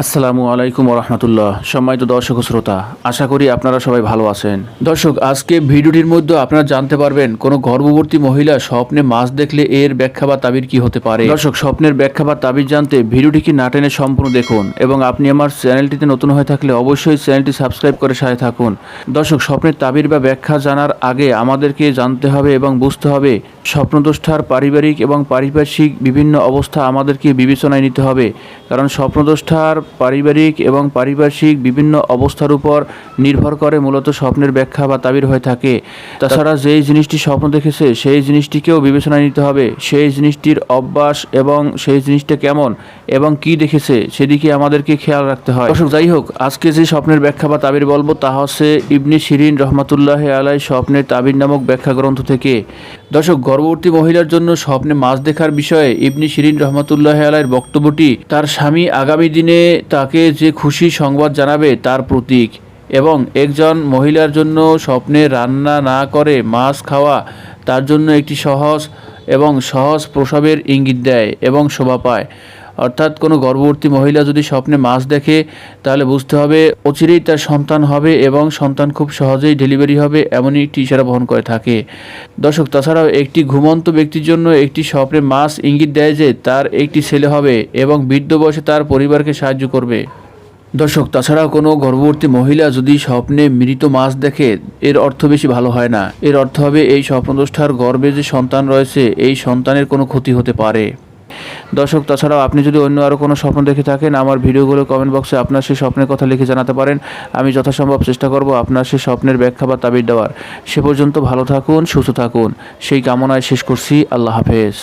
আসসালামু আলাইকুম রহমতুল্লাহ। সম্মানিত দর্শক ও শ্রোতা, আশা করি আপনারা সবাই ভালো আছেন। দর্শক, আজকে ভিডিওটির মধ্যে আপনারা জানতে পারবেন কোনো গর্ভবতী মহিলা স্বপ্নে মাছ দেখলে এর ব্যাখ্যা বা তাবির কি হতে পারে। দর্শক, স্বপ্নের ব্যাখ্যা বা তাবির জানতে ভিডিওটিকে না টেনে সম্পূর্ণ দেখুন এবং আপনি আমার চ্যানেলটিতে নতুন হয়ে থাকলে অবশ্যই চ্যানেলটি সাবস্ক্রাইব করে সাথে থাকুন। দর্শক, স্বপ্নের তাবির বা ব্যাখ্যা জানার আগে আমাদেরকে জানতে হবে এবং বুঝতে হবে স্বপ্নদ্রষ্টার পারিবারিক এবং পারিপার্শ্বিক বিভিন্ন অবস্থা আমাদেরকে বিবেচনায় নিতে হবে, কারণ স্বপ্নদ্রষ্টার পারিবারিক এবং পারিপার্শ্বিক বিভিন্ন অবস্থার উপর নির্ভর করে মূলত স্বপ্নের ব্যাখ্যা বা তাবির হয়ে থাকে। তাছাড়া যেই জিনিসটি স্বপ্ন দেখেছে সেই জিনিসটিকেও বিবেচনায় নিতে হবে, সেই জিনিসটির অভ্যাস এবং সেই জিনিসটা কেমন এবং কি দেখেছে সেদিকে আমাদেরকে খেয়াল রাখতে হয়। দর্শক, যাই হোক, আজকে যে স্বপ্নের ব্যাখ্যা বা তাবির বলবো তা হচ্ছে ইবনে শিরিন রহমাতুল্লাহ আলাই স্বপ্নের তাবির নামক ব্যাখ্যা গ্রন্থ থেকে। দর্শক, গর্ভবতী মহিলার জন্য স্বপ্নে মাছ দেখার বিষয়ে ইবনে শিরিন রহমাতুল্লাহ আলাইয়ের বক্তব্যটি তার স্বামী আগামী দিনে তাকে যে খুশি সংবাদ জানাবে তার প্রতীক, এবং একজন মহিলার জন্য স্বপ্নে রান্না না করে মাছ খাওয়া তার জন্য একটি সহজ প্রসবের ইঙ্গিত দেয় এবং শোভা পায়। অর্থাৎ কোনো গর্ভবতী মহিলা যদি স্বপ্নে মাছ দেখে তাহলে বুঝতে হবে অচিরেই তার সন্তান হবে এবং সন্তান খুব সহজেই ডেলিভারি হবে, এমনই একটি ইশারা বহন করে থাকে। দর্শক, তাছাড়াও একটি ঘুমন্ত ব্যক্তির জন্য একটি স্বপ্নে মাছ ইঙ্গিত দেয় যে তার একটি ছেলে হবে এবং বৃদ্ধ বয়সে তার পরিবারকে সাহায্য করবে। দর্শক, তাছাড়াও কোনো গর্ভবতী মহিলা যদি স্বপ্নে মৃত মাছ দেখে এর অর্থ বেশি ভালো হয় না। এর অর্থ হবে এই স্বপ্নদ্রষ্টার গর্ভে যে সন্তান রয়েছে এই সন্তানের কোনো ক্ষতি হতে পারে। দর্শক, তাছাড়াও আপনি যদি অন্য আরও কোনো স্বপ্ন দেখে থাকেন আমার ভিডিওগুলো কমেন্ট বক্সে আপনার সেই স্বপ্নের কথা লিখে জানাতে পারেন। আমি যথাসম্ভব চেষ্টা করব আপনার সেই স্বপ্নের ব্যাখ্যা বা তাবির দেওয়ার। সে পর্যন্ত ভালো থাকুন, সুস্থ থাকুন, সেই কামনায় শেষ করছি। আল্লাহ হাফেজ।